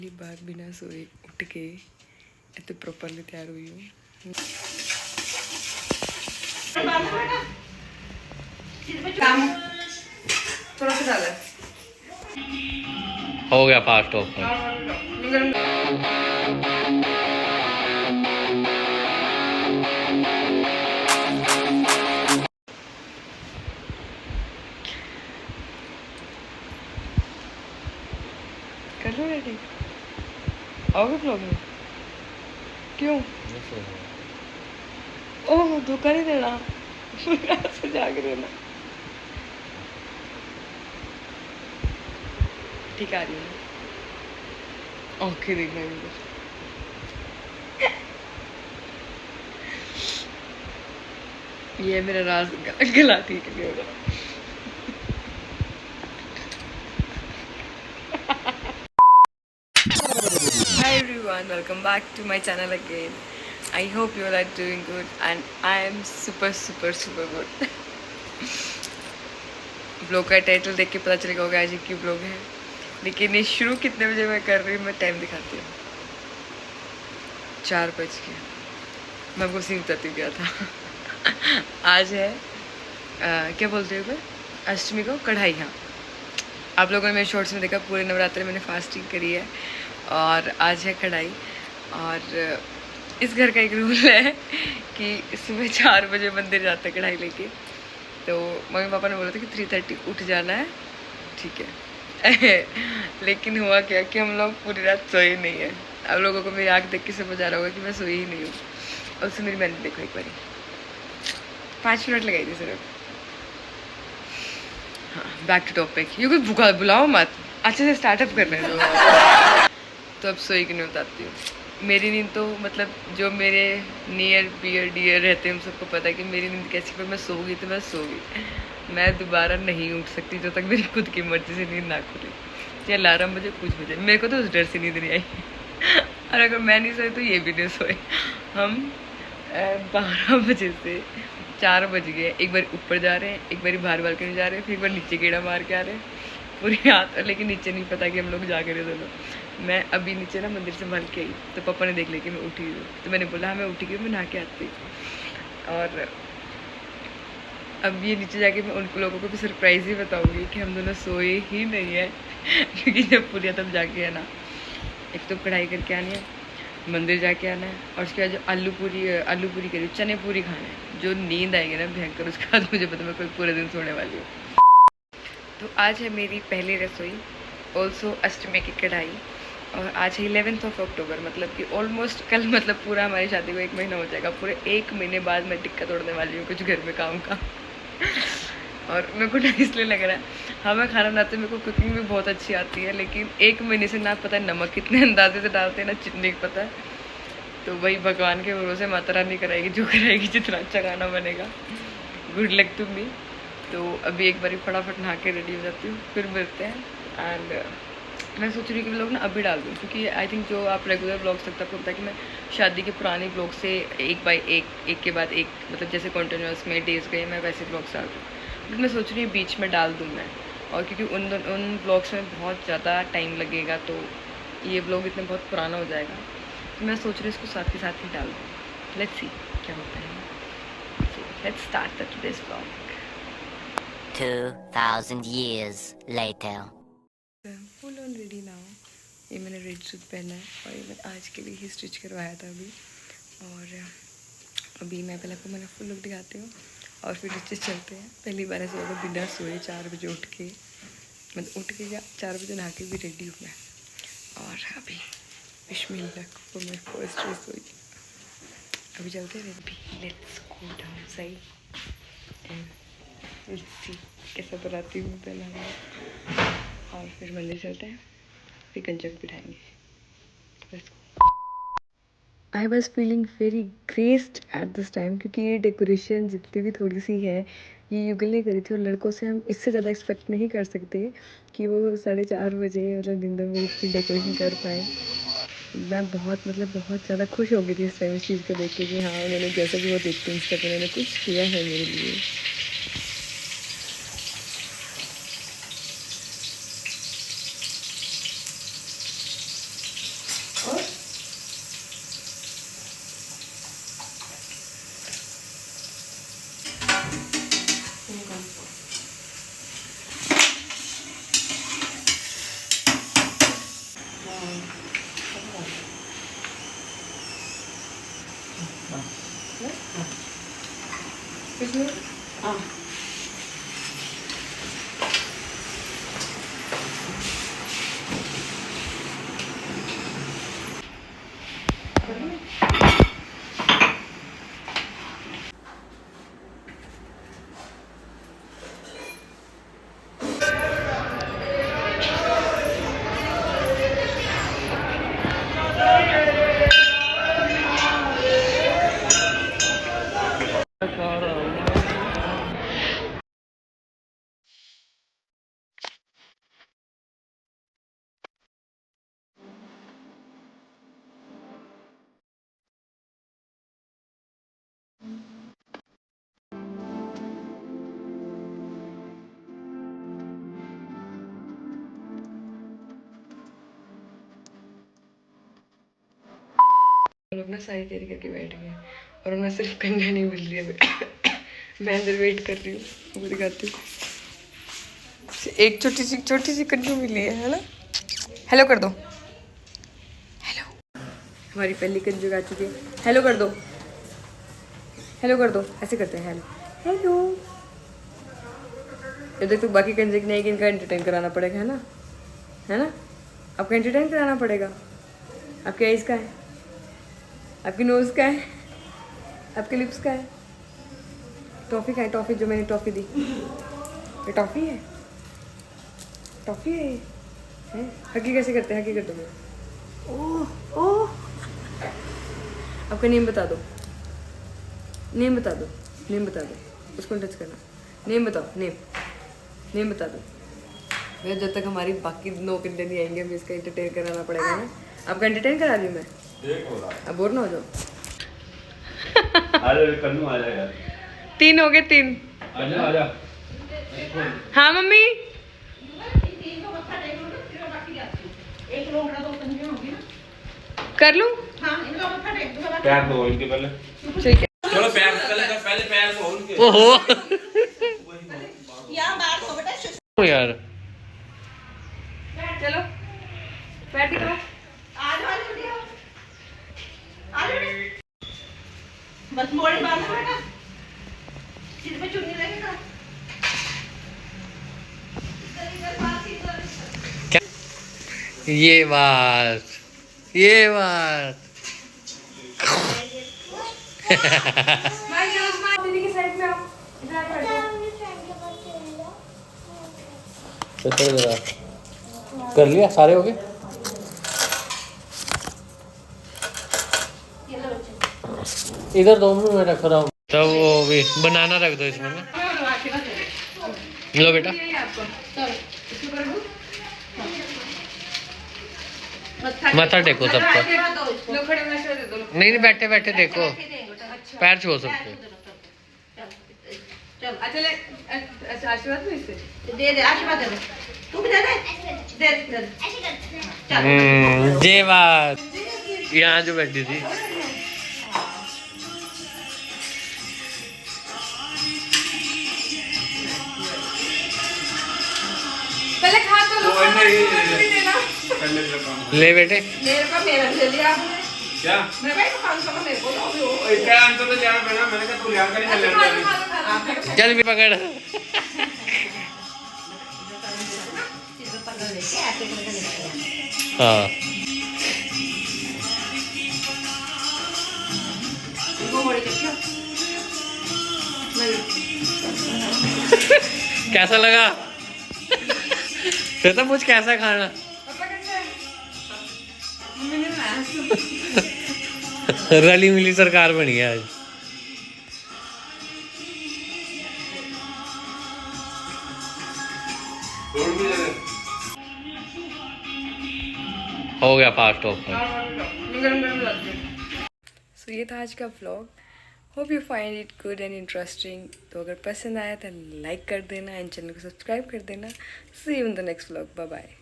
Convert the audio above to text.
पहली बार बिना सोए उठ के तो प्रॉपरली तैयार हुई हूँ। थोड़ा सा डाला हो गया फास्ट ऑफ। कर लो रेडी, आओगे ब्लॉग में? क्यों? ओह धोखा नहीं देना से जाके देना। ठीक आ रही हूँ, ओके देखना मुझे। ये मेरा राज गला ठीक नहीं होगा। Hi everyone, welcome back to my channel again. I hope you all are doing good and I am super good. Blog का टाइटल देख के पता चलेगा होगा आज की ब्लॉग है, लेकिन ये शुरू कितने बजे मैं कर रही हूँ मैं टाइम दिखाती हूँ। 4 बज के मैं आपको सीन बताती हूँ क्या था। आज है क्या बोलते हो अष्टमी को कढ़ाई। हाँ, आप लोगों ने मेरे शॉर्ट्स में देखा पूरे नवरात्रि मैंने फास्टिंग करी है और आज है कढ़ाई। और इस घर का एक रूल है कि सुबह 4 बजे मंदिर जाते हैं कढ़ाई लेके। तो मम्मी पापा ने बोला था कि 3:30 उठ जाना है, ठीक है। लेकिन हुआ क्या कि हम लोग पूरी रात सोए नहीं है। आप लोगों को मेरी आँख देख के समझ आ रहा होगा कि मैं सोई ही नहीं हूँ। और उससे मेरी मैंने देखो एक बारी 5 मिनट लगाई थी सिर्फ। हाँ, बैक टू टॉपिक। ये कोई भूखा बुलाओ मत, अच्छे से स्टार्टअप कर रहे हैं। तो अब सोई की नहीं बताती हूँ। मेरी नींद तो मतलब जो मेरे नियर बियर डियर रहते हैं उन सबको पता है कि मेरी नींद कैसी, पर मैं सोऊंगी तो मैं सोऊंगी। मैं दोबारा नहीं उठ सकती जब तक मेरी खुद की मर्जी से नींद ना खुले, चाहे अलार्म बजे कुछ बजे। मेरे को तो उस डर से नींद नहीं आई। और अगर मैं नहीं सोई तो ये भी नहीं सोए। हम 12 बजे से 4 बज गए, एक बार ऊपर जा रहे हैं, एक बार बाहर बालकनी जा रहे हैं, फिर एक बार नीचे गेड़ा मार के आ रहे हैं पूरी रात। लेकिन नीचे नहीं पता कि हम लोग जा कर दोनों। मैं अभी नीचे ना मंदिर से भाग के आई तो पापा ने देख लिया कि मैं उठी हूँ, तो मैंने बोला हाँ मैं उठी गई, मैं नहा के आती। और अब ये नीचे जाके मैं उन लोगों को भी सरप्राइज़ ही बताऊँगी कि हम दोनों सोए ही नहीं है। क्योंकि जब पूरी तब जाके है ना, एक तो कढ़ाई करके आनी है, मंदिर जाके आना है, और उसके बाद जो आलू पूरी करी, चने पूरी खाना है। जो नींद आएगी ना भयंकर, उसके बाद मुझे पता मैं कल पूरे दिन सोने वाली हूँ। तो आज है मेरी पहली रसोई, ऑल्सो अष्टमी की कढ़ाई। और आज है 11 अक्टूबर, मतलब कि ऑलमोस्ट कल मतलब पूरा हमारी शादी को 1 महीना हो जाएगा। पूरे 1 महीने बाद मैं टिक्का तोड़ने वाली हूँ कुछ घर में काम का। और मेरे को डर इसलिए लग रहा है, हाँ मैं खाना बनाती हूँ, मेरे को कुकिंग भी बहुत अच्छी आती है, लेकिन 1 महीने से ना पता है नमक कितने अंदाजे से डालते हैं ना चटनी का पता है। तो वही भगवान के भरोसे माता रानी कराएगी जो कराएगी, जितना अच्छा खाना बनेगा। Good luck to me. तो अभी एक बार फटाफट नहा के रेडी हो जाती हूँ, फिर मिलते हैं। एंड मैं सोच रही हूँ कि लोग ना अभी डाल दूँ, क्योंकि आई थिंक जो आप रेगुलर ब्लॉग्स तक आपको पता है कि मैं शादी के पुराने ब्लॉग से एक बाय एक के बाद एक, मतलब जैसे कॉन्टीन्यूस में डेज गए मैं वैसे ब्लॉग्स डाल दूँ। बट मैं सोच रही हूँ बीच में डाल दूँ मैं, और क्योंकि उन ब्लॉग्स में बहुत ज़्यादा टाइम लगेगा तो ये ब्लॉग इतना बहुत पुराना हो जाएगा। तो मैं सोच रही हूँ इसको साथ के साथ ही डाल दूँ। लेट्स सी क्या होता है। So let's start the today's blog. 2000 years later. Full on ready now. ये मैंने रेड सूट पहना है और ये मैंने आज के लिए ही स्टिच करवाया था अभी। और अभी मैं पहले आपको मैंने फुल लुक दिखाती हूँ और फिर नीचे चलते हैं। पहली बार ऐसे होगा बिना सोए 4 बजे उठ के, मतलब उठ के या 4 बजे नहा के भी रेडी हूँ मैं। और अभी बिस्मिल्लाह को मैं फर्स्ट ड्रेस हुई। अभी चलते हैं ready, let's go down side and let's see कैसा बनाती हूँ पहला। और फिर मंदिर चलते हैं, फिर कंजक बिठाएंगे। I was feeling very graced at this time, क्योंकि ये डेकोरेशन जितनी भी थोड़ी सी है ये युगल ने करी थी। और लड़कों से हम इससे ज़्यादा एक्सपेक्ट नहीं कर सकते कि वो 4:30 बजे मतलब दिन में इतनी डेकोरेशन कर पाए। मैं बहुत ज़्यादा खुश हो गई थी इस टाइम इस चीज़ को देख के कि हाँ उन्होंने जैसा कि वो देखते हैं इंस्टा पर उन्होंने कुछ किया है मेरे लिए। इसमें? हाँ हम लोग ना सारी तैयारी करके बैठ गए और हमें सिर्फ कन्या नहीं मिल रही है। मैं अंदर वेट कर रही हूँ, वो दिखाती हूँ। एक छोटी सी कन्या मिली है ना। हेलो कर दो, हेलो। हमारी पहली कंजू आ चुकी है। हेलो कर दो, हेलो कर दो, ऐसे करते हैं हेलो हेलो। जब तक तो बाकी कंजे नहीं, इनका एंटरटेन कराना पड़ेगा, है ना, है ना। आपको एंटरटेन कराना पड़ेगा। आपकी आइज़ का है, आपकी नोज़ का है, आपके लिप्स का है। टॉफ़ी का है, टॉफ़ी जो मैंने टॉफ़ी दी, ये टॉफ़ी है, टॉफ़ी है ये, है। हकी कैसे करते हैं, हकी कर दो मेरे। ओह ओह, आपका नेम बता दो, नेम बता दो, नेम बता दो, उसको टच करना। नेम बताओ, नेम बता दो। भैया जब तक हमारी बाकी 9 घंटे नहीं आएंगे, हमें इसका एंटरटेन कराना पड़ेगा ना। आपका एंटरटेन करा रही हूँ मैं, अब बोर ना हो जाओ। कन्नू आ जा यार। 3 हो गए, 3। कन्नू आ जा। हाँ मम्मी, कर लूँ? पैर धो इनके पहले। ठीक है। चलो पैर पहले पैर धो उनके। ओहो यार चलो पैर दिखाओ। बस मोड़ी बांधो बेटा, सिर पे चुन्नी लगेगा। ये बात दीदी की साइड में आओ, इधर आके बैठो। कर लिया, सारे हो गए। इधर 2 मिनट में रख रहा हूँ। तब वो भी बनाना रख दो इसमें ना। लो बेटा, माथा टेको सबको। लो खड़े होना चाहिए, दे दो। नहीं बैठे बैठे देखो, पैर छू सकते। अच्छा ले, अच्छा आशीर्वाद में इससे दे दे आशीर्वाद दे, तू भी दे दे, दे दे। ये बात यहाँ जो बैठी थी। पहले खा तो लो, ले बेटे, मेरे को मेरा ले लिया क्या? मैं भाई 500 का मेरे को दो भी हो। क्या आंसर तो जाना पड़ा, मैंने कहा तू लिया कर ही ले लेना। चल भी पकड़। हाँ कैसा लगा? तो पूछ कैसा खाना। रली मिली सरकार बनी है आज। हो गया फास्ट ओपन। सो ये था आज का vlog. Hope you find it good and interesting. तो अगर पसंद आया तो लाइक कर देना एंड चैनल को सब्सक्राइब कर देना। See you in the next vlog. Bye bye.